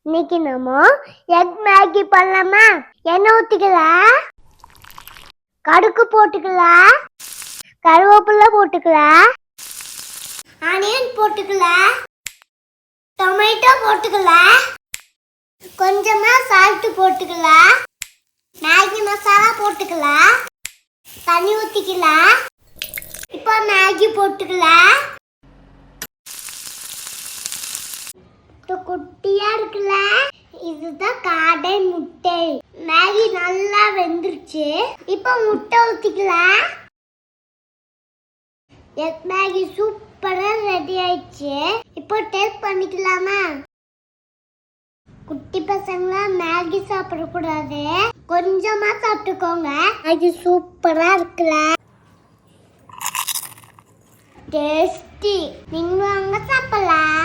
இன்னைக்கு நம்ம egg Maggi பண்ணலாமா? எண்ணெய் ஊத்திக்கலாம், கடுகு போட்டுக்கலாம், கருவேப்பிலை போட்டுக்கலாம், ஆனியன் போட்டுக்கலாம், டொமேட்டோ போட்டுக்கலாம், கொஞ்சமா சால்ட் போட்டுக்கலாம், மேகி மசாலா போட்டுக்கலாம், தண்ணி ஊத்திக்கலாம். இப்போ மேகி போட்டுக்கலாம். குட்டியா இருக்குல்ல, இதுதான் காடை முட்டை. மேகி நல்லா வெந்துருச்சு. இப்போ முட்டை ஊத்திக்கலாம். எக் மேகி சூப்பரா ரெடி ஆயிடுச்சு. இப்போ டேஸ்ட் பண்ணிக்கலாமா? குட்டி பசங்களா மேகி சாப்பிடக்கூடாது, கொஞ்சமா சாப்பிட்டுக்கோங்க. மேகி சூப்பரா இருக்குல்ல, டேஸ்டி. நீங்க வாங்க சாப்பிடலாம்.